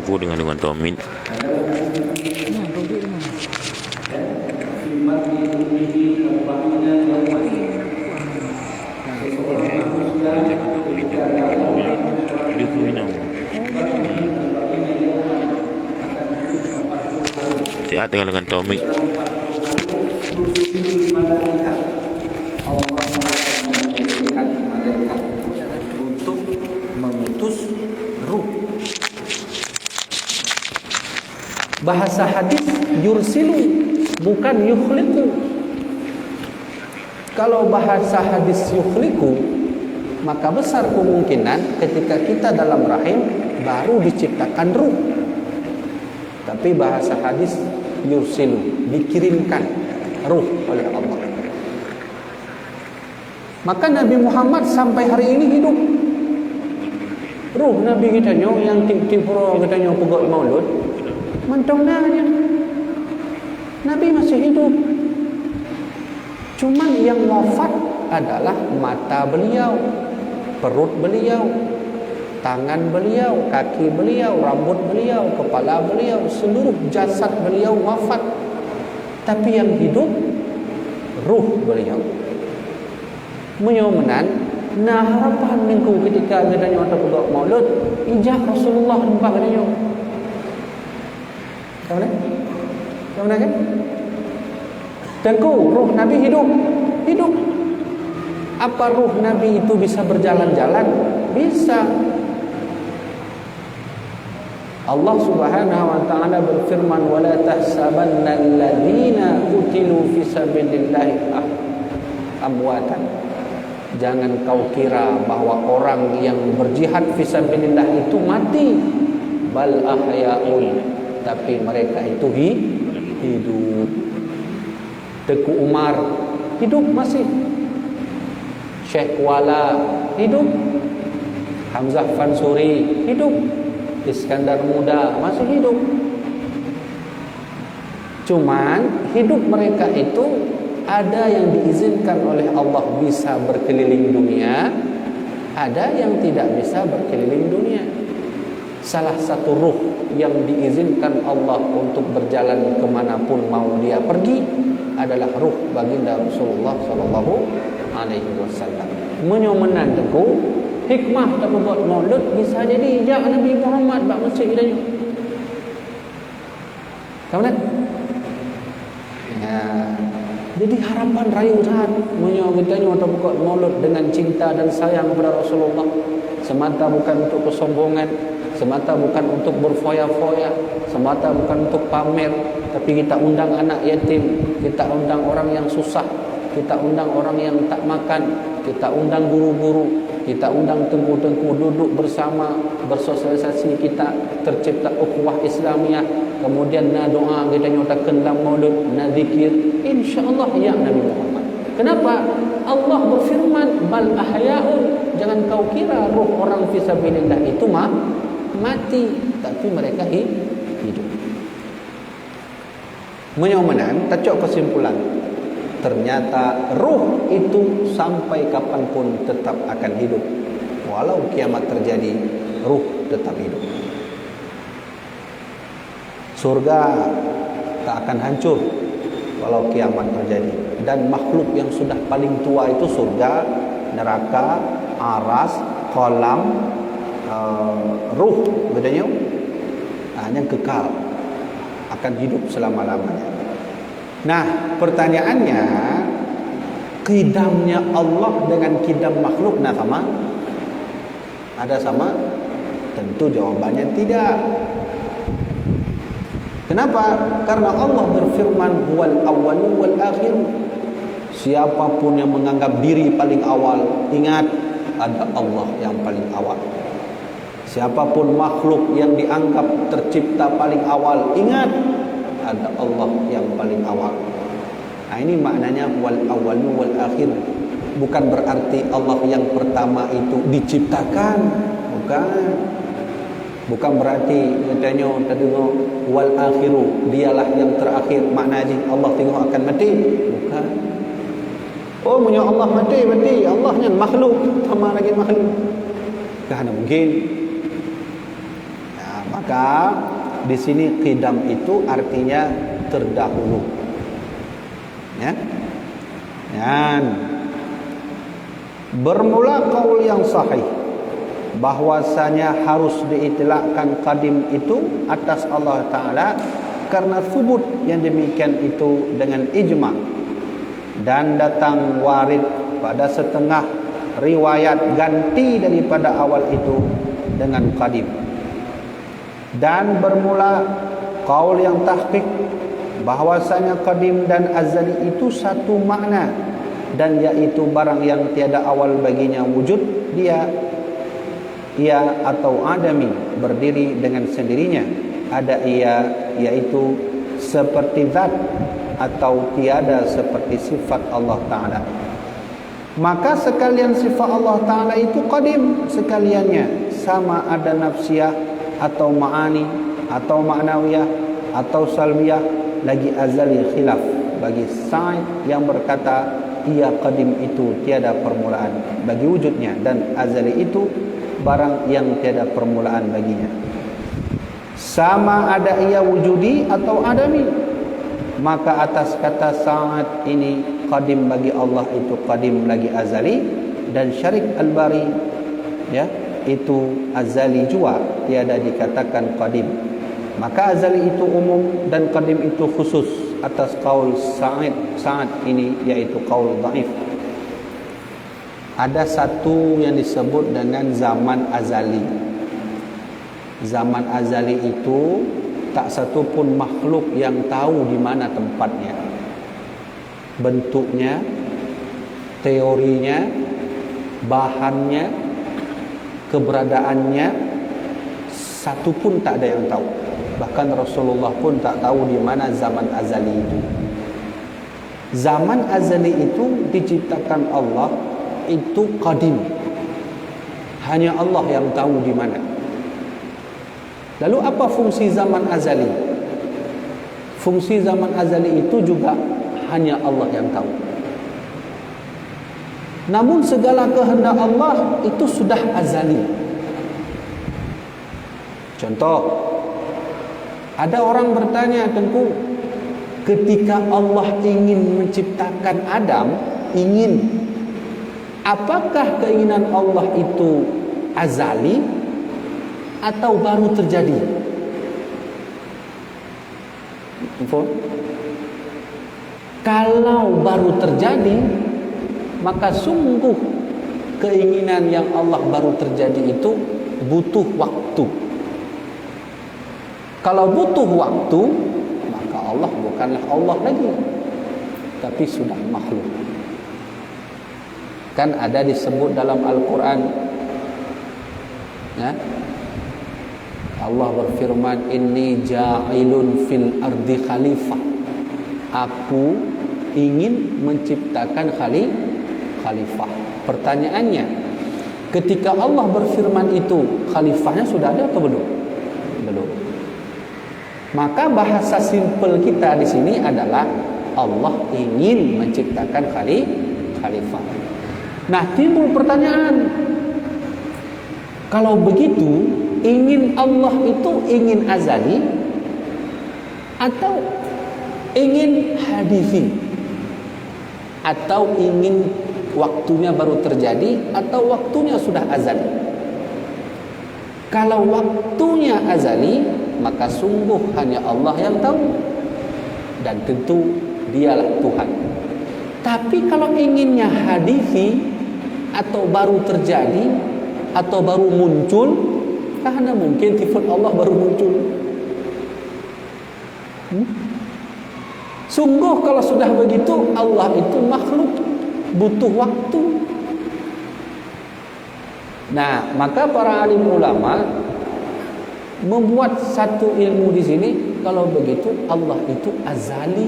Info dengan Tommy. Sihat dengan Tommy. Untuk mengutus ruh. Bahasa hadis yursilu, bukan yukhliqu. Kalau bahasa hadis yukhliqu, maka besar kemungkinan ketika kita dalam rahim baru diciptakan ruh. Tapi bahasa hadis yursilu, dikirimkan ruh oleh Allah. Maka Nabi Muhammad sampai hari ini hidup. Ruh Nabi kita yang tip-tip kita pegawai maulud, mentongnya Nabi masih hidup. Cuman yang wafat adalah mata beliau, perut beliau, tangan beliau, kaki beliau, rambut beliau, kepala beliau, seluruh jasad beliau wafat. Tapi yang hidup ruh beliau. Menyomenan, nah harapan nengku ketika gedanya waktu pegawai maulud, ijak Rasulullah nampak gedanya. Tahu kan? Tengku ruh Nabi hidup. Apa ruh Nabi itu bisa berjalan-jalan? Bisa. Allah Subhanahu wa taala berfirman, "Wala tahsabanna alladziina qutilu fi sabilillahi amwatan." Jangan kau kira bahwa orang yang berjihad fisabilillah itu mati. Bal ahya'un, tapi mereka itu hidup. Teku Umar hidup masih. Syekh Wala hidup. Hamzah Fansuri hidup. Iskandar Muda masih hidup. Cuman hidup mereka itu ada yang diizinkan oleh Allah bisa berkeliling dunia, ada yang tidak bisa berkeliling dunia. Salah satu ruh yang diizinkan Allah untuk berjalan kemanapun mau dia pergi adalah ruh baginda Rasulullah Sallallahu Alaihi Wasallam. Menyomenan teku hikmah tak membuat maulud bisa jadi ijak Nabi Muhammad bak masjid dia. Tahu tak? Ya. Jadi harapan rayu saat menyogotanya atau buka maulud dengan cinta dan sayang kepada Rasulullah, semata bukan untuk kesombongan, semata bukan untuk berfoya-foya, semata bukan untuk pamer, tapi kita undang anak yatim, kita undang orang yang susah, kita undang orang yang tak makan, kita undang guru-guru, kita undang tengku-tengku duduk bersama, bersosialisasi, kita tercipta ukhuwah Islamiyah. Kemudian na doa kita nyatakan dalam maulud, na zikir, insyaallah ya Nabi Muhammad. Kenapa? Allah berfirman, bal ahya'un, jangan kau kira ruh orang fisabilillah itu mati, tapi mereka hidup. Menyomenan, tacok kesimpulan. Ternyata ruh itu sampai kapanpun tetap akan hidup. Walau kiamat terjadi, ruh tetap hidup. Surga tak akan hancur walau kiamat terjadi. Dan makhluk yang sudah paling tua itu surga, neraka, aras, kolam, ruh, bedanya yang kekal akan hidup selama-lamanya. Nah, pertanyaannya, kidamnya Allah dengan kidam makhluk sama? Ada sama? Tentu jawabannya tidak. Kenapa? Karena Allah berfirman, huwal awwalu wal akhir. Siapapun yang menganggap diri paling awal, ingat ada Allah yang paling awal. Siapapun makhluk yang dianggap tercipta paling awal, ingat ada Allah yang paling awal. Nah, ini maknanya wal awwalu wal akhir. Bukan berarti Allah yang pertama itu diciptakan, bukan. Bukan berarti katanya tengok wal akhiru, dialah yang terakhir. Maknanya Allah tengok akan mati, bukan. Oh, punya Allah mati. Allah yang makhluk sama lagi makhluk. Kerana mungkin. Nah, maka Maka di sini qidam itu artinya terdahulu. Ya. Dan bermula qaul yang sahih bahwasanya harus diitlaqkan qadim itu atas Allah Ta'ala karena subut yang demikian itu dengan ijma' dan datang warid pada setengah riwayat ganti daripada awal itu dengan qadim. Dan bermula qaul yang tahqiq bahwasanya qadim dan azali itu satu makna, dan yaitu barang yang tiada awal baginya wujud, ia atau adami, berdiri dengan sendirinya. Ada ia, yaitu seperti zat, atau tiada seperti sifat Allah Ta'ala. Maka sekalian sifat Allah Ta'ala itu qadim sekaliannya, sama ada nafsiyah atau ma'ani atau ma'nawiyah atau salbiyah, lagi azali khilaf bagi Sa'id yang berkata ia qadim itu tiada permulaan bagi wujudnya, dan azali itu barang yang tiada permulaan baginya. Sama ada ia wujudi atau adami. Maka atas kata Sa'ad ini qadim bagi Allah itu qadim lagi azali, dan Syarik Al-Bari ya itu azali jua, tiada dikatakan qadim. Maka azali itu umum dan qadim itu khusus atas qaul Sa'ad ini, yaitu qaul dhaif. Ada satu yang disebut dengan zaman azali. Zaman azali itu tak satu pun makhluk yang tahu di mana tempatnya, bentuknya, teorinya, bahannya, keberadaannya, satu pun tak ada yang tahu. Bahkan Rasulullah pun tak tahu di mana zaman azali itu. Zaman azali itu diciptakan Allah itu qadim. Hanya Allah yang tahu di mana. Lalu apa fungsi zaman azali? Fungsi zaman azali itu juga hanya Allah yang tahu. Namun segala kehendak Allah itu sudah azali. Contoh, ada orang bertanya, Tengku, ketika Allah ingin menciptakan Adam, apakah keinginan Allah itu azali atau baru terjadi? Kalau baru terjadi, maka sungguh keinginan yang Allah baru terjadi itu butuh waktu. Kalau butuh waktu, maka Allah bukanlah Allah lagi, tapi sudah makhluk. Kan ada disebut dalam Al-Quran ya? Allah berfirman, inni ja'ilun fil ardi khalifah. Aku ingin menciptakan khalifah. Pertanyaannya, ketika Allah berfirman itu, khalifahnya sudah ada atau belum? Belum. Maka bahasa simpel kita di sini adalah Allah ingin menciptakan khalifah. Nah, timbul pertanyaan, kalau begitu ingin Allah itu ingin azali atau ingin hadithi, atau ingin waktunya baru terjadi, atau waktunya sudah azali? Kalau waktunya azali, maka sungguh hanya Allah yang tahu, dan tentu dialah Tuhan. Tapi kalau inginnya hadithi, atau baru terjadi, atau baru muncul, karena mungkin sifat Allah baru muncul. Sungguh kalau sudah begitu, Allah itu makhluk, butuh waktu. Nah, maka para alim ulama membuat satu ilmu di sini, kalau begitu Allah itu azali.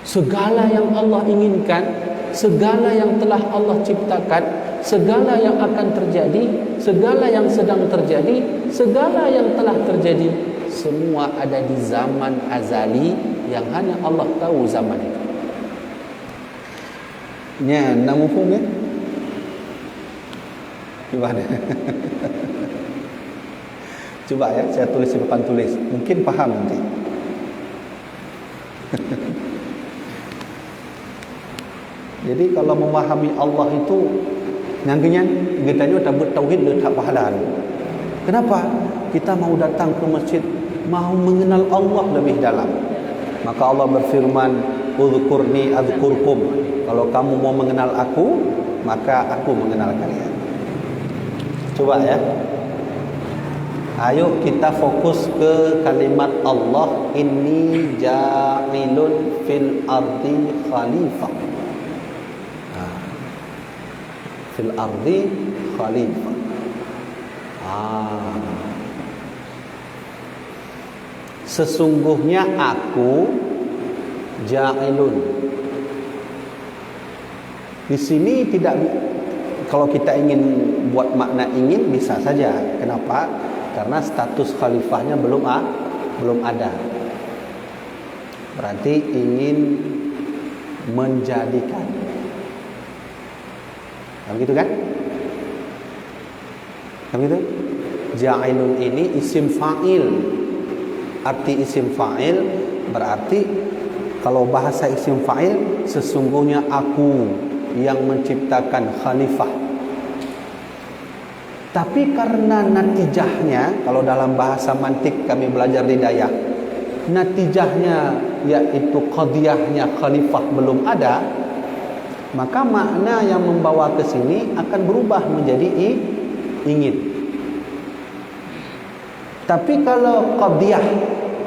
Segala yang Allah inginkan, segala yang telah Allah ciptakan, segala yang akan terjadi, segala yang sedang terjadi, segala yang telah terjadi, semua ada di zaman azali yang hanya Allah tahu zaman itu. Ya, nak mufhum ya? Gimana? Coba ya, saya tulis di papan tulis. Mungkin paham nanti. Jadi kalau memahami Allah itu nyangkinya getanya udah bertauhid tak pahala. Kenapa? Kita mau datang ke masjid, mau mengenal Allah lebih dalam. Maka Allah berfirman, "Udzkurni adzkurkum." Kalau kamu mau mengenal aku, maka aku mengenal kalian. Coba ya. Ayo kita fokus ke kalimat Allah, inni ja'ilun fil ardi khalifah. Fil ardi khalifah. Sesungguhnya aku ja'ilun. Di sini tidak, kalau kita ingin buat makna ingin bisa saja. Kenapa? Karena status khalifahnya belum ada. Berarti ingin menjadikan. Begitu kan? Begitu? Ja'ilun ini isim fa'il. Arti isim fa'il berarti kalau bahasa isim fa'il, sesungguhnya aku yang menciptakan khalifah. Tapi karena natijahnya, kalau dalam bahasa mantik kami belajar di Dayak, natijahnya yaitu qadiyahnya khalifah belum ada, maka makna yang membawa ke sini akan berubah menjadi ingin. Tapi kalau qadiyah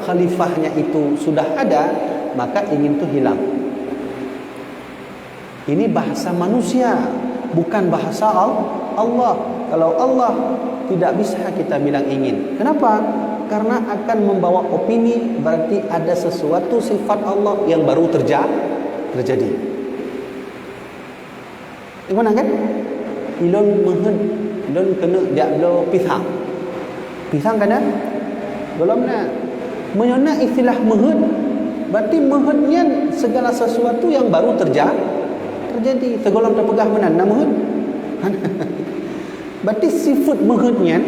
khalifahnya itu sudah ada, maka ingin itu hilang. Ini bahasa manusia, bukan bahasa Allah. Kalau Allah tidak bisa kita bilang ingin. Kenapa? Karena akan membawa opini, berarti ada sesuatu sifat Allah yang baru terjadi. Gimana kan? Ilon mehun, ilon kena dia lo pisang. Pisang kan? Belum nak. Menyona istilah mehun, berarti mehunnya segala sesuatu yang baru terjadi. Segala terpegah menan mehun. Berarti sifat mehunnya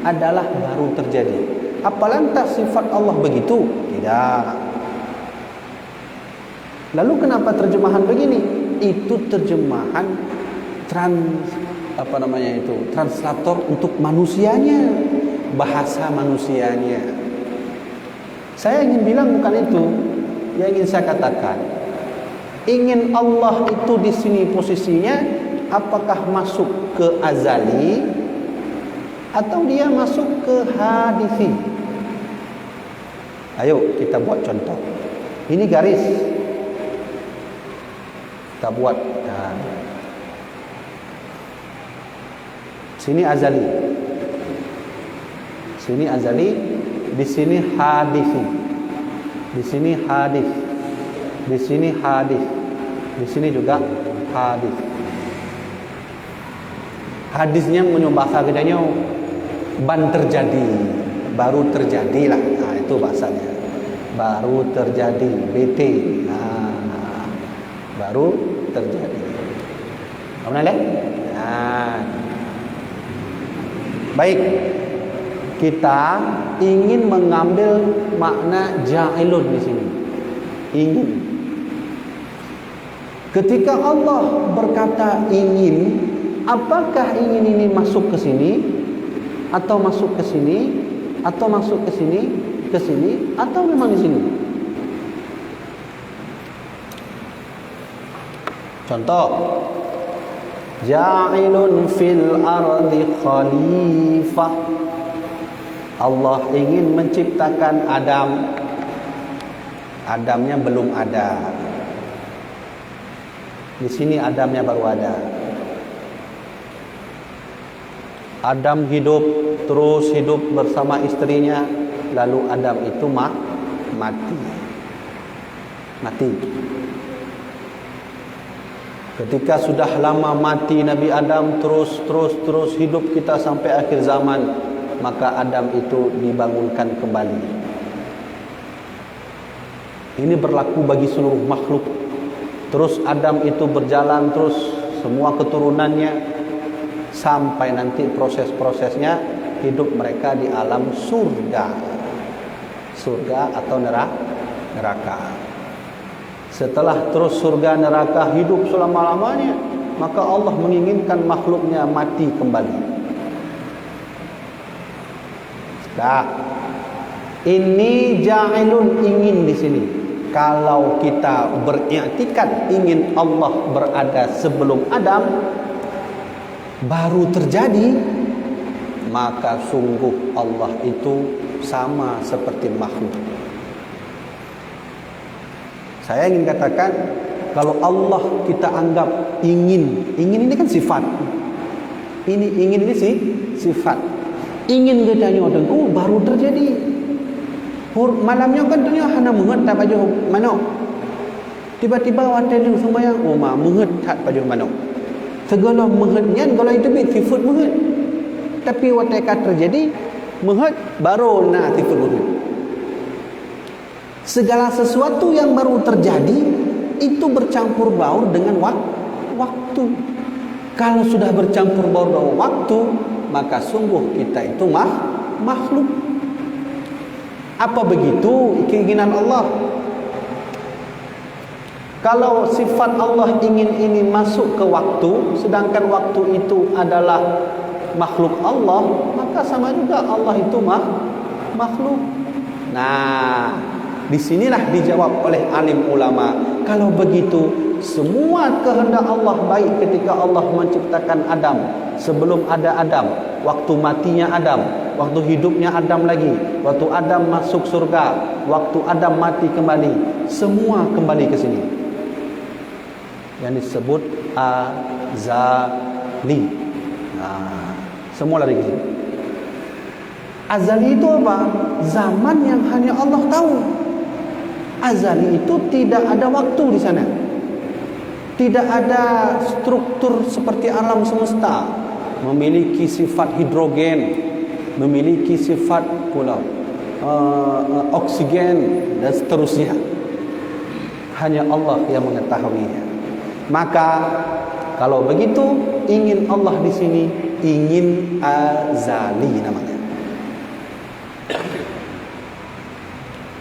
adalah baru terjadi. Apalantas sifat Allah begitu? Tidak. Lalu kenapa terjemahan begini? Itu terjemahan translator untuk manusianya, bahasa manusianya. Saya ingin bilang bukan itu. Yang ingin saya katakan, ingin Allah itu di sini posisinya apakah masuk ke azali atau dia masuk ke hadisi? Ayo kita buat contoh. Ini garis. Kita buat. Sini azali. Sini azali, di sini hadisi. Di sini hadis. Di sini hadis. Di sini juga hadis. Hadisnya menyumbang bahasa gedanya ban terjadi, baru terjadilah. Nah, itu bahasanya. Baru terjadi, BT. Nah, baru terjadi. Kamu lihat? Nah. Baik. Kita ingin mengambil makna ja'ilun di sini. Ingin. Ketika Allah berkata ingin, apakah ingin ini masuk ke sini atau masuk ke sini atau masuk ke sini atau memang di sini? Contoh, ja'ilun fil ardi khalifah. Allah ingin menciptakan Adam. Adamnya belum ada. Di sini Adamnya baru ada. Adam hidup, terus hidup bersama istrinya, lalu Adam itu mati. Ketika sudah lama mati Nabi Adam, terus hidup kita sampai akhir zaman, maka Adam itu dibangunkan kembali. Ini berlaku bagi seluruh makhluk. Terus Adam itu berjalan terus semua keturunannya sampai nanti proses-prosesnya hidup mereka di alam surga. Surga atau neraka. Setelah terus surga neraka hidup selama-lamanya, maka Allah menginginkan makhluknya mati kembali. Nah, ini ja'ilun, ingin di sini. Kalau kita beriktikad ingin Allah berada sebelum Adam baru terjadi, maka sungguh Allah itu sama seperti makhluk. Saya ingin katakan, kalau Allah kita anggap ingin ini kan sifat. Ingin ini sih sifat. Ingin kita nyodengku baru terjadi. Malamnya kan dunia hana menget tak baju mana. Tiba-tiba waktu dia sembahyang, oh mak menget tak baju mana. Segala mengetnya kalau itu bit sifat menget. Tapi waktu terjadi menget baru nak sifat menget. Segala sesuatu yang baru terjadi itu bercampur baur dengan waktu. Kalau sudah bercampur baur dengan waktu, maka sungguh kita itu makhluk. Apa begitu keinginan Allah? Kalau sifat Allah ingin ini masuk ke waktu, sedangkan waktu itu adalah makhluk Allah, maka sama juga Allah itu makhluk. Nah, disinilah dijawab oleh alim ulama. Kalau begitu, semua kehendak Allah baik ketika Allah menciptakan Adam, sebelum ada Adam, waktu matinya Adam, waktu hidupnya Adam lagi, waktu Adam masuk surga, waktu Adam mati kembali, semua kembali ke sini. Yang disebut azali. Nah, semua lari ke sini. Azali itu apa? Zaman yang hanya Allah tahu. Azali itu tidak ada waktu di sana. Tidak ada struktur seperti alam semesta, memiliki sifat hidrogen, memiliki sifat pula oksigen dan seterusnya. Hanya Allah yang mengetahuinya. Maka kalau begitu, ingin Allah di sini ingin azali namanya.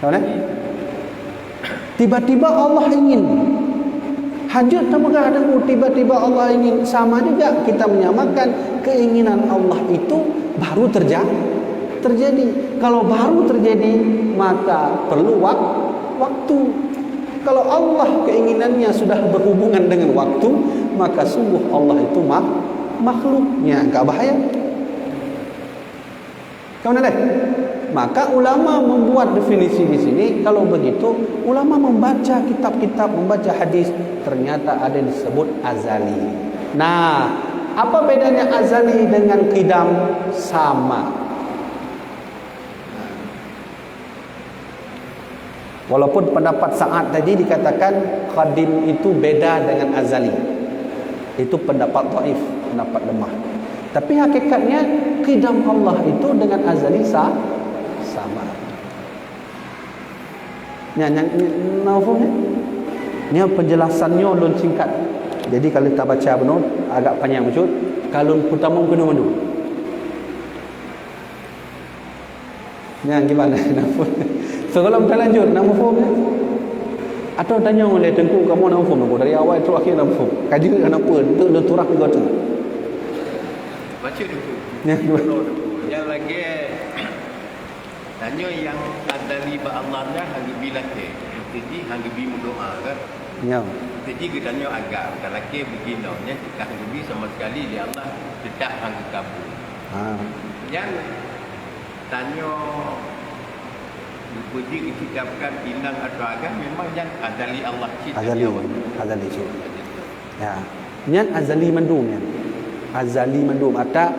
Tahu tak? Tiba-tiba Allah ingin. Hajat apakah ada tiba-tiba Allah ingin? Sama juga kita menyamakan keinginan Allah itu baru terjadi. Kalau baru terjadi, maka perlu waktu. Kalau Allah keinginannya sudah berhubungan dengan waktu, maka sungguh Allah itu makhluknya. Enggak bahaya. Kamu lihat? Maka ulama membuat definisi di sini. Kalau begitu, ulama membaca kitab-kitab, membaca hadis, ternyata ada yang disebut azali. Nah, apa bedanya azali dengan qidam? Sama. Walaupun pendapat Sa'ad tadi dikatakan qadim itu beda dengan azali. Itu pendapat dhaif, pendapat lemah. Tapi hakikatnya qidam Allah itu dengan azali sama. Ini penjelasannya ulun singkat. Jadi kalau kita baca benar agak panjang macam. Kalau pertama kena mana? Gimana? So kalau kita lanjut, nak mufum ya? Atau tanya oleh tengku, kamu nak mufum? Dari awal itu akhir nak mufum. Kaji kenapa? Itu dah turah ke tu. Baca dulu. Ya, yang lagi tanya yang adali ba Allah dah hang bilang ke. Jadi hang bi doa kan? Ya. Jadi kita tanya agak kalau ke beginanya kita hang bi sama sekali dia Allah tidak hang kabul. Yang tanya dipuji diucapkan hilang atau agak memang yang azali Allah cipta. Azali cipta. Ya. Yang azali mandum ya. Azali mandum atau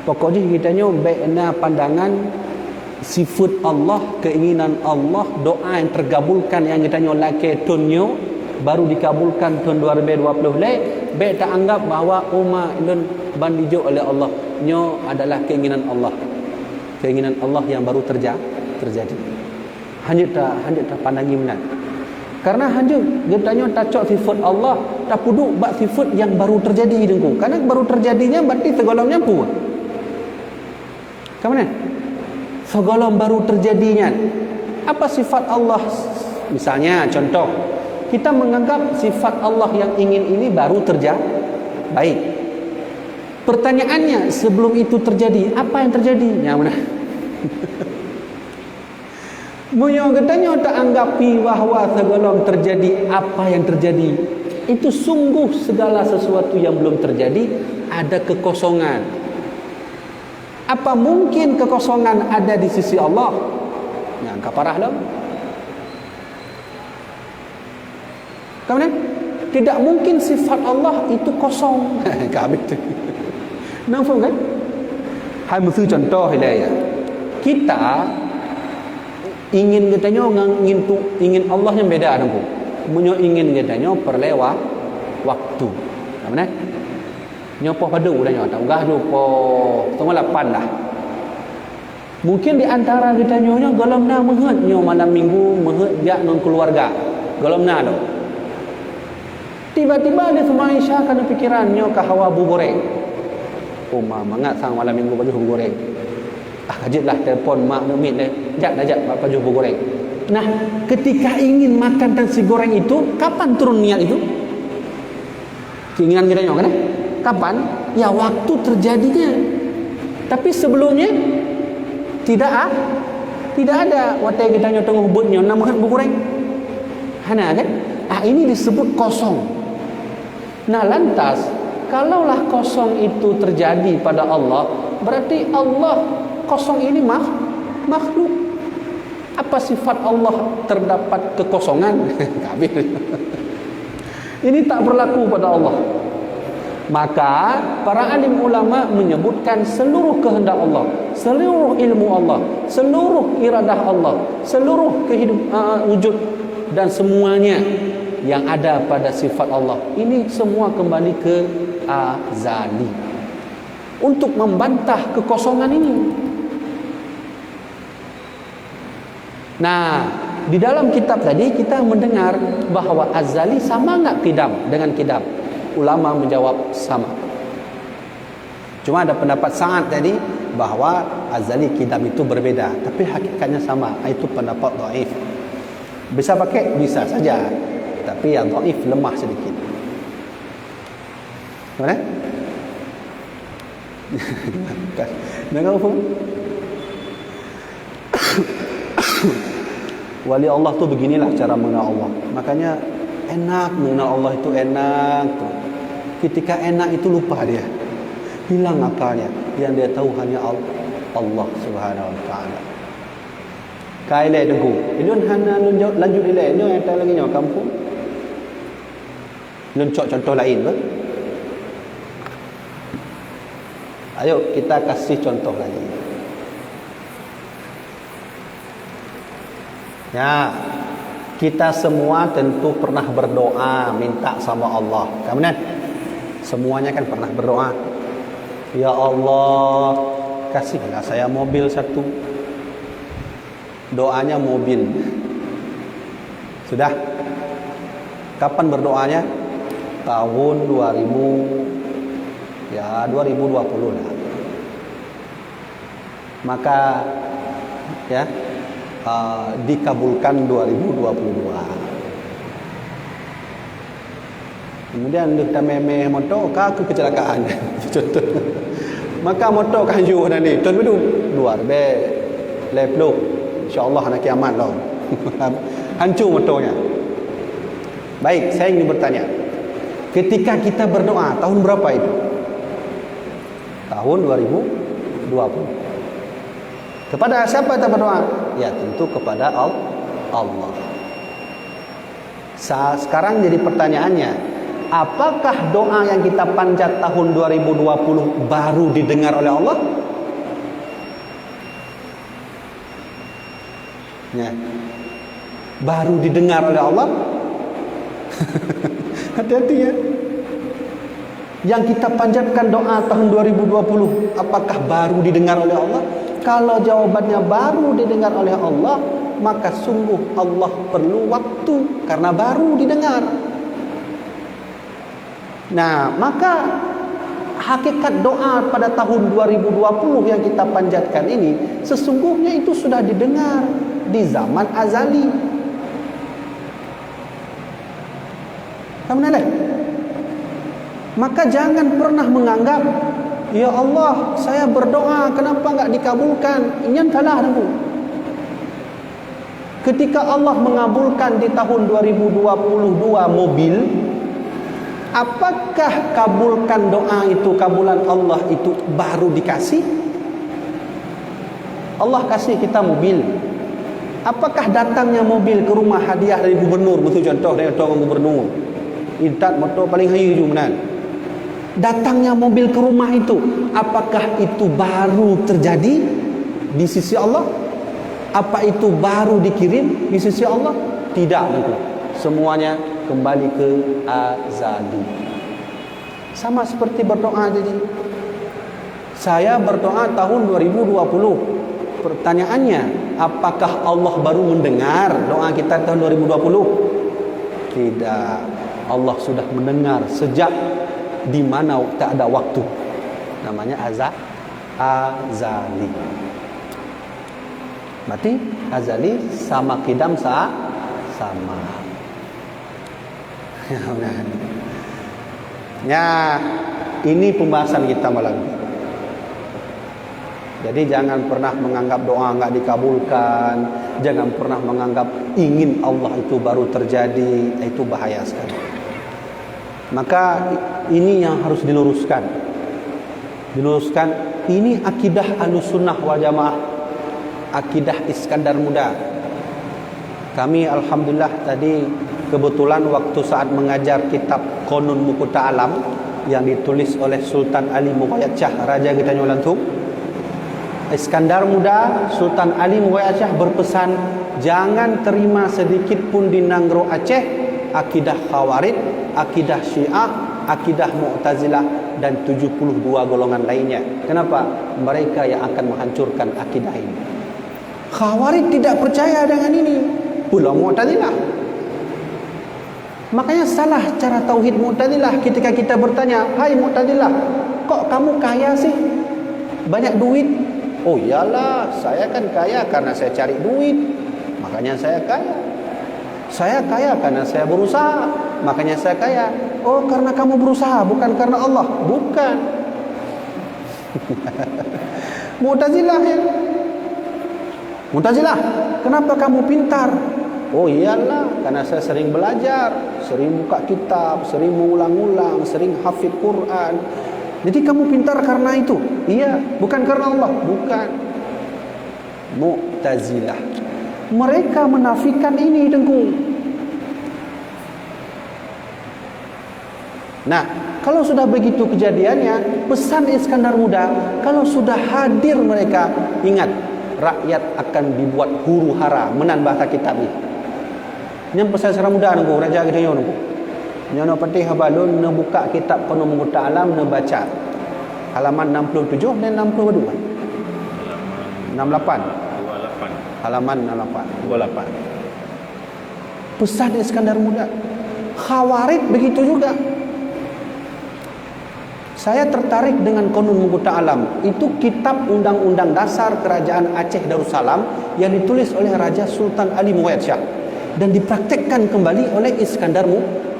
pokoknya kita nyo baikna pandangan sifat Allah, keinginan Allah, doa yang tergabulkan yang kita nyo laki tunyo baru dikabulkan tahun 2020 le, baik tak anggap bahawa umat ilun bandijo oleh Allah nyo adalah keinginan Allah. Keinginan Allah yang baru terjadi. Hanya tak pandangi benar. Karena hanya getanya tacok sifat Allah, tak puduk bak sifat yang baru terjadi dengku. Karena baru terjadinya berarti segala nyampu. Kemana? Segala baru terjadinya. Apa sifat Allah? Misalnya contoh, kita menganggap sifat Allah yang ingin ini baru terjadi. Baik. Pertanyaannya, sebelum itu terjadi, apa yang terjadi? Yang mana? Munyo katanya tak anggapi bahawa segala terjadi apa yang terjadi. Itu sungguh segala sesuatu yang belum terjadi ada kekosongan. Apa mungkin kekosongan ada di sisi Allah? Yang kaparah dah. Kemudian tidak mungkin sifat Allah itu kosong. Kami tu. Nampak kan? Hai mesti contoh ya. Kita ingin katanya ingin Allah yang beda nampu. Munyo ingin katanya perlewat waktu. Mana? Nyopoh padu dah nyoh, tak ugah nyopoh 7:30 dah. Mungkin di antara kita nyonya galamna mehet nyo malam minggu mehet jak dengan keluarga. Galamna tu. Tiba-tiba dia semua Aisyah kan pikiran nyo ka hawa bu goreng. Oh mangat sang malam minggu baju bu goreng. Kajitlah telefon mak numit dia. Jak baju bu goreng. Nah, ketika ingin makan nasi goreng itu, kapan turun niat itu? Keinginan kita nyo kan? Kapan? Ya waktu terjadinya. Tapi sebelumnya tidak ada. Watai kita nyo tengah butnya nama bu goreng. Hana kan? Ini disebut kosong. Nah, lantas kalaulah kosong itu terjadi pada Allah, berarti Allah kosong ini makhluk. Apa sifat Allah terdapat kekosongan? Ini tak berlaku pada Allah. Maka para alim ulama menyebutkan seluruh kehendak Allah, seluruh ilmu Allah, seluruh iradah Allah, seluruh wujud dan semuanya yang ada pada sifat Allah ini semua kembali ke azali untuk membantah kekosongan ini. Nah, di dalam kitab tadi kita mendengar bahawa azali sama enggak qidam dengan qidam. Ulama menjawab sama. Cuma ada pendapat sangat tadi bahawa azali qidam itu berbeda, tapi hakikatnya sama. Itu pendapat dhaif. Bisa pakai? Bisa saja. Tapi yang dhaif lemah sedikit. Mana? Dengar apa? Wali Allah tu beginilah cara mengenal Allah. Makanya enak mengenal Allah itu enak tu. Ketika enak itu lupa dia. Hilang akalnya. Yang dia tahu hanya Allah Subhanahu wa taala. Kai le dengku. Ilun hana lanjut ile nyo yang lagi nyo kampung. Ilun contoh lain ber. Ayo kita kasih contoh lagi. Ya, kita semua tentu pernah berdoa minta sama Allah. Kemudian semuanya kan pernah berdoa. Ya Allah, kasihlah saya mobil satu. Doanya mobil. Sudah. Kapan berdoanya? Tahun 2020 lah. Maka ya dikabulkan 2022. Kemudian kita memeh motor ke kecelakaan. Contoh. Maka motor kanju ni tuan bedu luar be leplo. Insya-Allah nak kiamat lah. Hancur motornya. Baik, saya ingin bertanya. Ketika kita berdoa tahun berapa itu? Tahun 2020. Kepada siapa kita berdoa? Ya tentu kepada Allah. Sekarang jadi pertanyaannya, apakah doa yang kita panjat tahun 2020 baru didengar oleh Allah? Ya. Baru didengar oleh Allah? Hati-hati ya. Yang kita panjatkan doa tahun 2020, apakah baru didengar oleh Allah? Kalau jawabannya baru didengar oleh Allah, maka sungguh Allah perlu waktu karena baru didengar. Nah, maka hakikat doa pada tahun 2020 yang kita panjatkan ini sesungguhnya itu sudah didengar di zaman azali. Kamu nalai? Maka jangan pernah menganggap, ya Allah, saya berdoa kenapa enggak dikabulkan? Ini salah aku. Ketika Allah mengabulkan di tahun 2022 mobil, apakah kabulkan doa itu, kabulan Allah itu baru dikasih? Allah kasih kita mobil. Apakah datangnya mobil ke rumah hadiah dari gubernur? Betul contoh dari orang gubernur. Intat motor paling hayu je menan. Datangnya mobil ke rumah itu, apakah itu baru terjadi di sisi Allah? Apa itu baru dikirim di sisi Allah? Tidak itu. Semuanya kembali ke azali. Sama seperti berdoa jadi. Saya berdoa tahun 2020. Pertanyaannya, apakah Allah baru mendengar doa kita tahun 2020? Tidak. Allah sudah mendengar sejak di mana tak ada waktu. Namanya azali. Berarti azali sama kidam sama. Ya, ini pembahasan kita malam ini. Jadi jangan pernah menganggap doa enggak dikabulkan, jangan pernah menganggap ingin Allah itu baru terjadi, itu bahaya sekali. Maka ini yang harus diluruskan. Ini akidah Ahlussunnah wal Jamaah. Akidah Iskandar Muda. Kami alhamdulillah tadi kebetulan waktu saat mengajar kitab Qanun Muqta Alam yang ditulis oleh Sultan Ali Muqayyad Shah Raja kita Nyolantung, Iskandar Muda, Sultan Ali Muqayyad Shah berpesan jangan terima sedikit pun di Nanggro Aceh akidah Khawarij, akidah Syiah, akidah Mu'tazilah dan 72 golongan lainnya. Kenapa? Mereka yang akan menghancurkan akidah ini. Khawarij tidak percaya dengan ini, pula Mu'tazilah. Makanya salah cara tauhid Mu'tazilah. Ketika kita bertanya, hai Mu'tazilah, kok kamu kaya sih? Banyak duit? Oh iyalah, saya kan kaya karena saya cari duit, makanya saya kaya. Saya kaya karena saya berusaha, makanya saya kaya. Oh, karena kamu berusaha, bukan karena Allah. Bukan. Mu'tazilah ya. Mu'tazilah, kenapa kamu pintar? Oh iyalah, karena saya sering belajar, sering buka kitab, sering mengulang-ulang, sering hafid Quran. Jadi kamu pintar karena itu? Iya, bukan karena Allah. Bukan. Mu'tazilah. Mereka menafikan ini, Dengku. Nah, kalau sudah begitu kejadiannya, pesan Iskandar Muda, kalau sudah hadir mereka, ingat, rakyat akan dibuat huru hara menan bahasa kitab ini. Yang pesan secara muda nunggu raja kita nunggu. Nyono patih habalun ne buka kitab Qanun Muqta Alam ne baca halaman 67 dan 62. 68. Halaman 28. Pesan Iskandar Muda. Khawarij begitu juga. Saya tertarik dengan Qanun Muqta Alam. Itu kitab undang-undang dasar Kerajaan Aceh Darussalam yang ditulis oleh Raja Sultan Ali Muqayyad Shah dan dipraktekkan kembali oleh Iskandar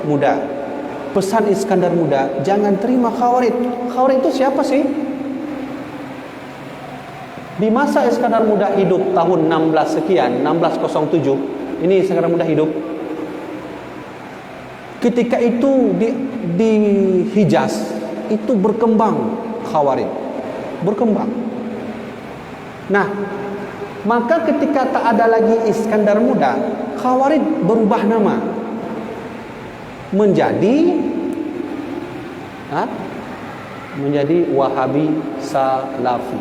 Muda. Pesan Iskandar Muda, jangan terima Khawarij. Khawarij itu siapa sih? Di masa Iskandar Muda hidup tahun 16 sekian, 1607, ini Iskandar Muda hidup. Ketika itu di Hijaz itu berkembang Khawarij, berkembang. Nah, maka ketika tak ada lagi Iskandar Muda, Khawarij berubah nama menjadi Wahabi Salafi.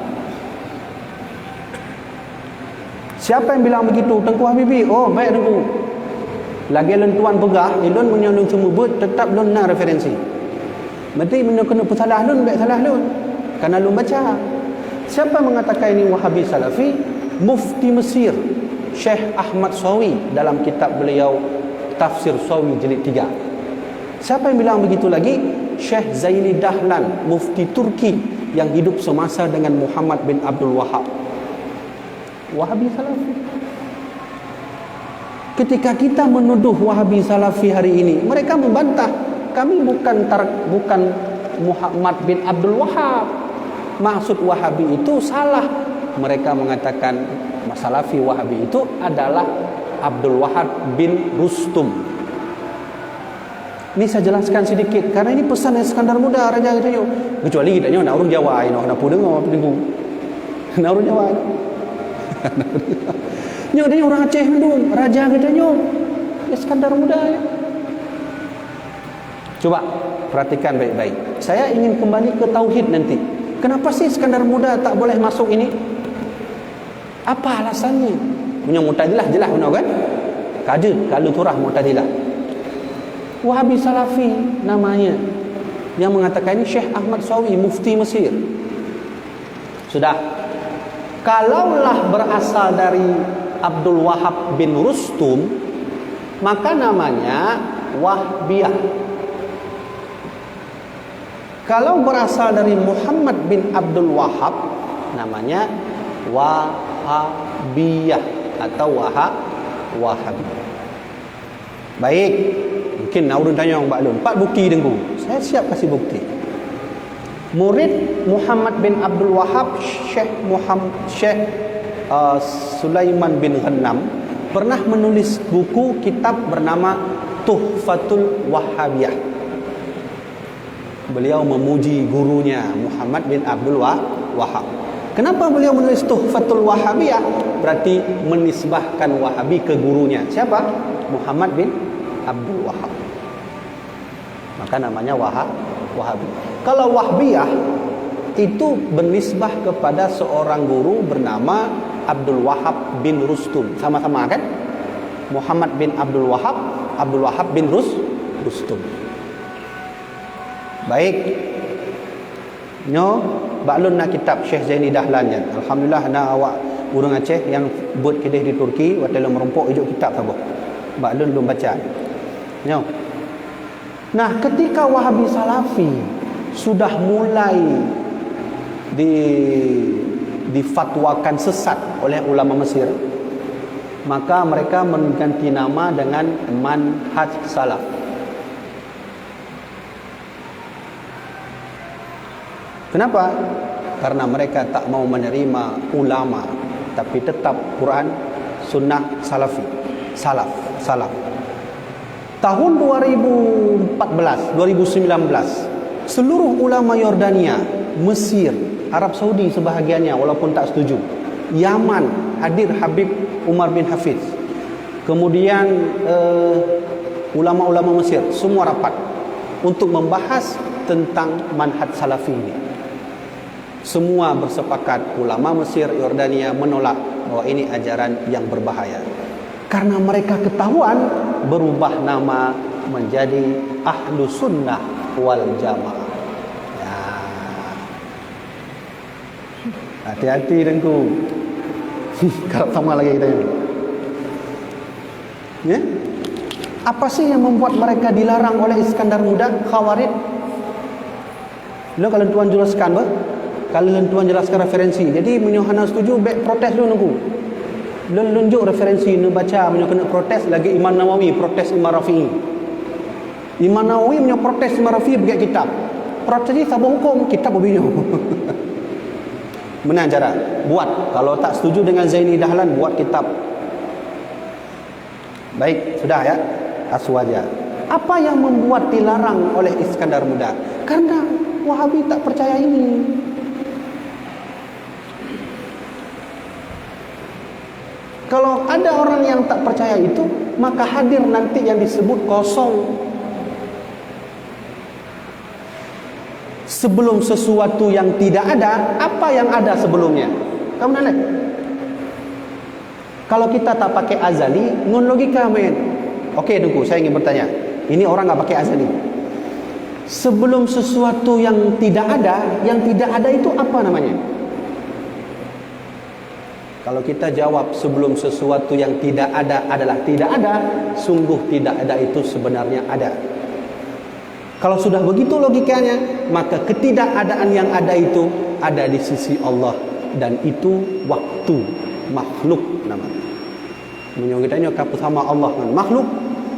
Siapa yang bilang begitu? Tengku Habibi. Oh, baik Tengku. Lagi lentuan pegah, ilun menyandung semua but, tetap lun nak referensi. Berarti benda kena salah lun, baik salah lun. Karena lun baca. Siapa yang mengatakan ini Wahabi Salafi? Mufti Mesir, Syekh Ahmad Sawi dalam kitab beliau Tafsir Sawi jilid 3. Siapa yang bilang begitu lagi? Syekh Zaini Dahlan, mufti Turki yang hidup semasa dengan Muhammad bin Abdul Wahab. Wahabi Salafi. Ketika kita menuduh Wahabi Salafi hari ini, mereka membantah, kami bukan Muhammad bin Abdul Wahab. Maksud Wahabi itu salah. Mereka mengatakan Salafi Wahabi itu adalah Abdul Wahab bin Rustum. Ini saya jelaskan sedikit karena ini pesan Iskandar Muda Raja kita yo. Kecuali kita nak orang Jawa ini nak pu dengar apa nak orang Jawa. Nyo dia orang Aceh mendung, raja kita nyo. Iskandar Muda ya. Coba perhatikan baik-baik. Saya ingin kembali ke tauhid nanti. Kenapa sih Iskandar Muda tak boleh masuk ini? Apa alasannya? Punya Mu'tazilah jelas benar kan? Kada kalau turah Mu'tazilah. Wahabi Salafi namanya. Yang mengatakan ini Syekh Ahmad Sawi, mufti Mesir. Sudah. Kalaulah berasal dari Abdul Wahab bin Rustum, maka namanya Wahbiyah. Kalau berasal dari Muhammad bin Abdul Wahab, namanya Wahabiyah atau Wahabi. Baik, mungkin Naurun tanya Mbak Lun, 4 bukti dengku. Saya siap kasih bukti. Murid Muhammad bin Abdul Wahab, Syekh Sulaiman bin Ghannam pernah menulis buku kitab bernama Tuhfatul Wahabiyah. Beliau memuji gurunya Muhammad bin Abdul Wahab. Kenapa beliau menulis Tuhfatul Wahabiyah? Berarti menisbahkan Wahabi ke gurunya. Siapa? Muhammad bin Abdul Wahab. Maka namanya Wahabi. Kalau Wahbiyah itu bernisbah kepada seorang guru bernama Abdul Wahab bin Rustum. Sama-sama kan? Muhammad bin Abdul Wahab bin Rustum. Baik. Nyo baklun nak kitab Syekh Zaini Dahlan nya. Alhamdulillah nak awak urang Aceh yang buat kedai di Turki watela merompok ijuk kitab sabah. Baklun belum baca. Nyo. Nah, ketika Wahabi Salafi sudah mulai difatwakan sesat oleh ulama Mesir, maka mereka mengganti nama dengan Manhaj Salaf. Kenapa? Karena mereka tak mau menerima ulama, tapi tetap Quran, Sunnah, Salafi, Salaf. Tahun 2019, seluruh ulama Yordania, Mesir, Arab Saudi sebahagiannya walaupun tak setuju, Yaman hadir Habib Umar bin Hafiz, kemudian ulama-ulama Mesir semua rapat untuk membahas tentang manhaj Salafi ini. Semua bersepakat, ulama Mesir, Yordania menolak bahwa ini ajaran yang berbahaya. Karena mereka ketahuan berubah nama menjadi Ahlu Sunnah wal Jamaah. Ya. Hati-hati dengku. Kalau sama lagi kita ini. Ya? Apa sih yang membuat mereka dilarang oleh Iskandar Muda, Khawarij? Lo kalau tuan jelaskan bah? Kalau tuan jelaskan referensi. Jadi menyohana setuju, baik protes lu nunggu. Lu tunjuk referensi nu baca menyo kena protes lagi Imam Nawawi protes Imam Rafi'i. Imam Nawawi menyo protes Imam Rafi'i buat kitab. Protes ni sabung hukum kitab obinyo. Mana cara? Buat. Kalau tak setuju dengan Zaini Dahlan, buat kitab. Baik, sudah ya. Aswaja. Apa yang membuat dilarang oleh Iskandar Muda? Karena Wahabi tak percaya ini. Kalau ada orang yang tak percaya itu, maka hadir nanti yang disebut kosong. Sebelum sesuatu yang tidak ada, apa yang ada sebelumnya? Kamu nanya. Kalau kita tak pakai azali, ngun logika men. Okey, tunggu, saya ingin bertanya. Ini orang tak pakai azali. Sebelum sesuatu yang tidak ada itu apa namanya? Kalau kita jawab sebelum sesuatu yang tidak ada adalah tidak ada, sungguh tidak ada itu sebenarnya ada. Kalau sudah begitu logikanya, maka ketidakadaan yang ada itu ada di sisi Allah, dan itu waktu makhluk namanya. Menyongitanya kapu sama Allah dengan makhluk,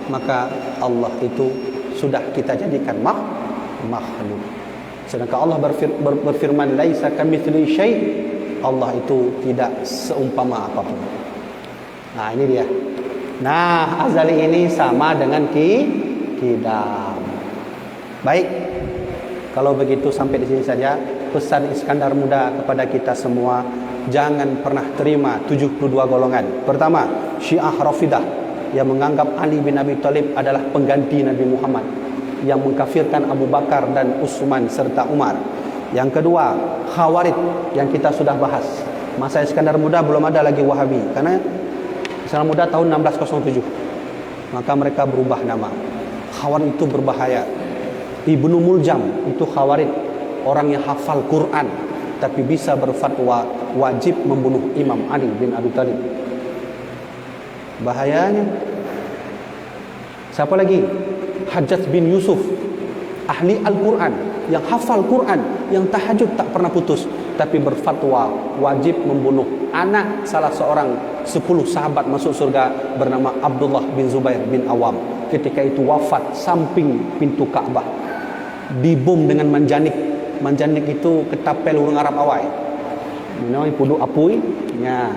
maka Allah itu sudah kita jadikan makhluk. Sedangkan Allah berfirman, laisa kamitslihi syai', Allah itu tidak seumpama apapun. Nah, ini dia. Nah, azali ini sama dengan qidam. Baik, kalau begitu sampai di sini saja. Pesan Iskandar Muda kepada kita semua, jangan pernah terima 72 golongan. Pertama, Syiah Rafidah yang menganggap Ali bin Abi Thalib adalah pengganti Nabi Muhammad, yang mengkafirkan Abu Bakar dan Utsman serta Umar. Yang kedua, Khawarij yang kita sudah bahas. Masa Iskandar Muda belum ada lagi Wahabi, karena Iskandar Muda tahun 1607. Maka mereka berubah nama. Khawarij itu berbahaya. Ibnu Muljam itu Khawarij, orang yang hafal Quran tapi bisa berfatwa wajib membunuh Imam Ali bin Abi Thalib. Bahayanya. Siapa lagi? Hajjaj bin Yusuf, ahli Al-Quran, yang hafal Quran, yang tahajud tak pernah putus, tapi berfatwa wajib membunuh anak salah seorang 10 sahabat masuk surga bernama Abdullah bin Zubair bin Awam. Ketika itu wafat samping pintu Ka'bah, dibom dengan manjanik. Manjanik itu ketapel urang Arab awai. Minoi pudu apui nya.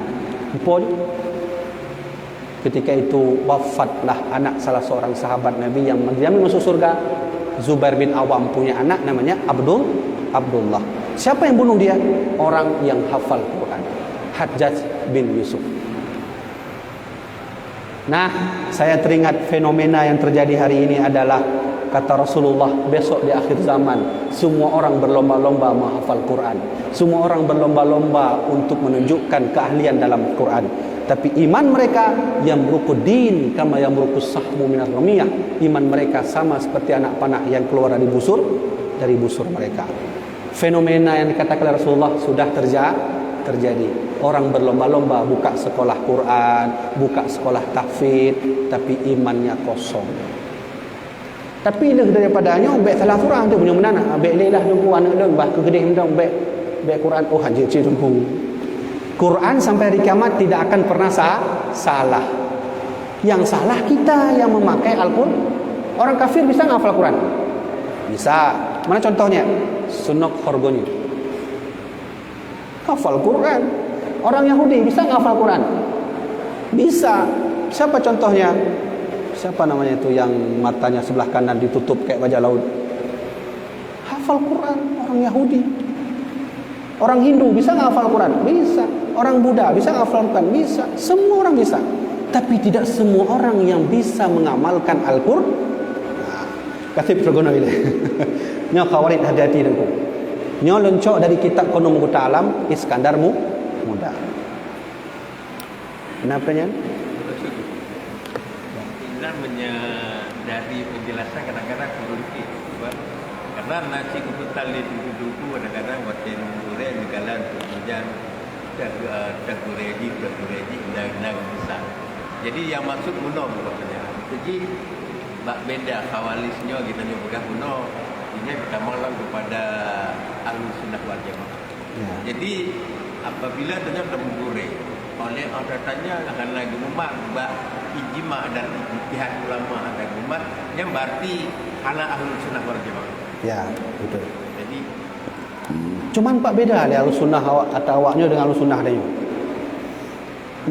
Pun ketika itu wafatlah anak salah seorang sahabat Nabi yang menjamin masuk surga. Zubair bin Awam punya anak namanya Abdullah. Siapa yang bunuh dia? Orang yang hafal Quran, Hajjaj bin Yusuf. Nah, saya teringat fenomena yang terjadi hari ini adalah, kata Rasulullah, besok di akhir zaman semua orang berlomba-lomba menghafal Quran. Semua orang berlomba-lomba untuk menunjukkan keahlian dalam Quran. Tapi iman mereka yang din kama yang sahmu minar ramiyah. Iman mereka sama seperti anak panah yang keluar dari busur mereka. Fenomena yang dikatakan oleh Rasulullah sudah terjadi. Orang berlomba-lomba buka sekolah Quran, buka sekolah tahfidz, tapi imannya kosong. Tapi lebih daripadanya baik salah surah tu punya menana, baik lelah tunggu anak dia bah kegedeh mendang baik Quran oh haji tunggu. Quran sampai hari kiamat tidak akan pernah salah. Yang salah kita yang memakai Al-Quran. Orang kafir bisa ngafal Quran? Bisa. Mana contohnya? Sunok Horgoni. Hafal Quran. Orang Yahudi bisa ngafal Quran? Bisa. Siapa contohnya? Siapa namanya itu yang matanya sebelah kanan ditutup kayak bajak laut? Hafal Quran, orang Yahudi. Orang Hindu bisa ngafal Quran? Bisa. Orang Buddha bisa ngafal Quran? Bisa. Semua orang bisa. Tapi tidak semua orang yang bisa mengamalkan Al-Quran. Kasih pergono ini. Nya Khawarij hati-hati dengku. Nya lencok dari kitab Kono Mughta Alam Iskandar Muda. Kenapa nya? Dari penjelasan kadang-kadang berhenti sebab karena nasi kumpul tali dulu kadang-kadang waten sore negalan kemudian terguredi dan besar. Jadi yang maksud kuno bukannya. Jadi beda khawalisnya kita nyebutkan kuno. Ini kita malam kepada Ahlussunnah wal Jamaah. Ya. Jadi apabila dengan terguredi oleh orang tanya akan lagi umat ijma dan ijtihad ulama dan umat yang berarti ala Ahlussunnah wal Jamaah. Ya, betul. Jadi cuman Pak beda le Ahlussunnah atau awaknya dengan Ahlussunnah dia.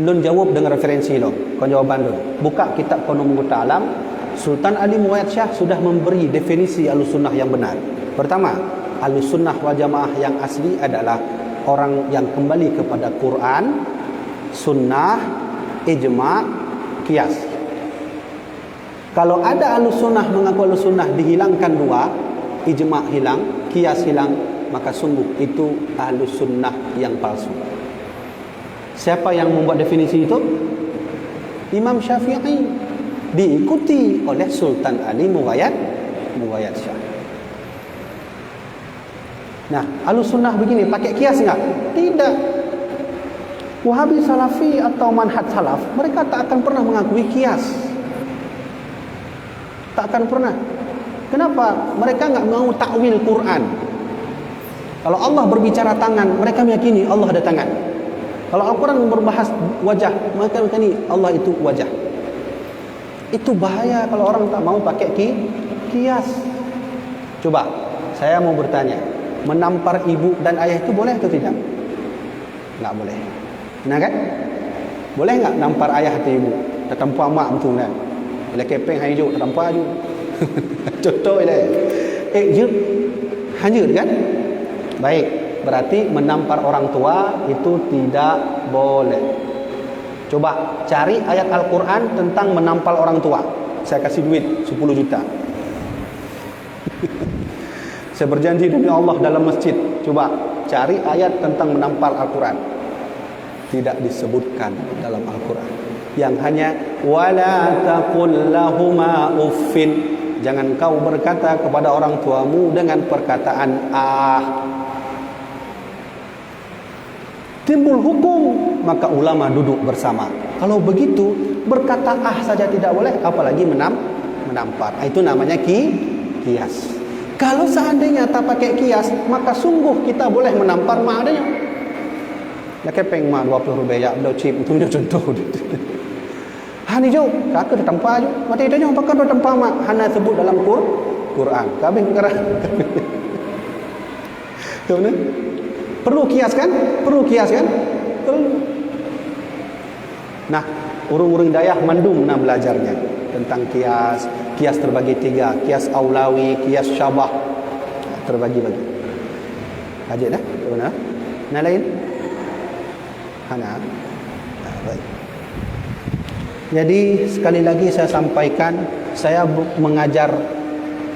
Lun jawab dengan referensi lo. Kau jawaban lo. Buka kitab Kono Mughta Alam. Sultan Ali Muayyad Shah sudah memberi definisi Ahlussunnah yang benar. Pertama, Ahlussunnah wal Jamaah yang asli adalah orang yang kembali kepada Quran, sunnah, ijma', qiyas. Kalau ada Ahlussunnah mengaku Ahlussunnah dihilangkan dua, ijma' hilang, qiyas hilang, maka sungguh itu Ahlussunnah yang palsu. Siapa yang membuat definisi itu? Imam Syafi'i, diikuti oleh Sultan Ali Muayyad Shah. Nah, Ahlussunnah begini, pakai qiyas enggak? Tidak. Wahabi Salafi atau manhaj salaf, mereka tak akan pernah mengakui qiyas. Tak akan pernah. Kenapa? Mereka enggak mau takwil Quran. Kalau Allah berbicara tangan, mereka meyakini Allah ada tangan. Kalau Al-Quran berbahas wajah, mereka meyakini Allah itu wajah. Itu bahaya kalau orang tak mau pakai kias. Coba, saya mau bertanya, menampar ibu dan ayah itu boleh atau tidak? Enggak boleh. Nah kan? Boleh enggak nampar ayah atau ibu? Tertampar mak betul kan? Bila kepeng hai juk tertampar je. Contoh dia. Jut hanyut kan? Baik, berarti menampar orang tua itu tidak boleh. Coba cari ayat Al-Quran tentang menampar orang tua. Saya kasih duit 10 juta. Saya berjanji demi Allah dalam masjid. Coba cari ayat tentang menampar Al-Quran. Tidak disebutkan dalam Al-Quran. Yang hanya wala taqul lahuma uffin. Jangan kau berkata kepada orang tuamu dengan perkataan Timbul hukum, maka ulama duduk bersama. Kalau begitu, berkata saja tidak boleh, apalagi menampar. Itu namanya kias. Kalau seandainya tak pakai kias, maka sungguh kita boleh menampar mak adanya. Ya kepeng mak 20 rupiah, beliau chip, itu contoh. Hani jo, kakak tertampar jo. Mati idanya apakah tertampar mak? Hana sebut dalam Quran. Kabin kerah. Tahu Perlu kias kan? Perlu. Nah, urung-urung dayah mandum nak belajarnya tentang kias. Kias terbagi 3, kias aulawi, kias syabah. Terbagi-bagi. Ajak dah? Benar? Nah lain? Hana. Baik. Jadi sekali lagi saya sampaikan, saya mengajar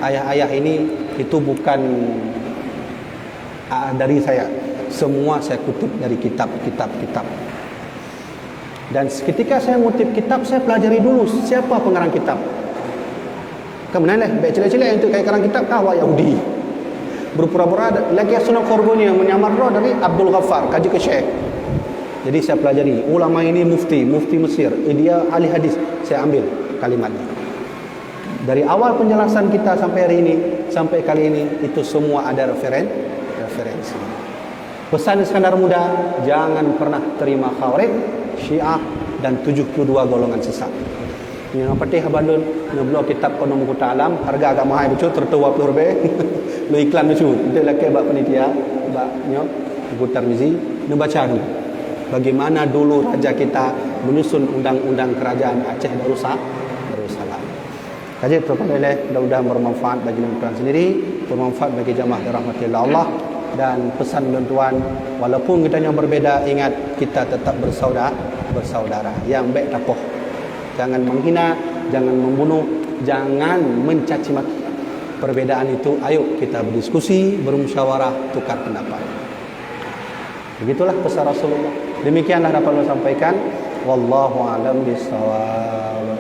ayah-ayah ini itu bukan dari saya. Semua saya kutip dari kitab. Dan ketika saya ngutip kitab, saya pelajari dulu siapa pengarang kitab. Kemudian baik cilik-cilik yang untuk karang kitab kawah Yahudi. Berpura-pura lagi sunat korbonya menyamar roh dari Abdul Ghaffar, kaji ke Syekh. Jadi saya pelajari ulama ini mufti Mesir, dia ahli hadis. Saya ambil kalimatnya. Dari awal penjelasan kita sampai hari ini, sampai kali ini, itu semua ada referensi. Pesan Iskandar Muda, jangan pernah terima Khawarij, Syiah dan 72 golongan sesat. Yang petih bandun, ngeblo kitab Qanun Muqta Alam, harga agak mahal betul, tertua puluh rupiah. Lo iklan betul. Untuk laki bak penitia, bak nyok, Buku Tirmizi, nu baca dulu. Bagaimana dulu raja kita menyusun undang-undang kerajaan Aceh Darussalam. Kaji terpilih, mudah-mudahan bermanfaat bagi tuan sendiri, bermanfaat bagi jamaah dirahmatillah Allah. Dan pesan tuan, walaupun kita yang berbeza, ingat kita tetap bersaudara. Yang baik tapoh. Jangan menghina, jangan membunuh, jangan mencaci maki. Perbedaan itu, ayo kita berdiskusi, bermusyawarah, tukar pendapat. Begitulah pesan Rasulullah. Demikianlah dapat saya sampaikan. Wallahu a'lam bishawab.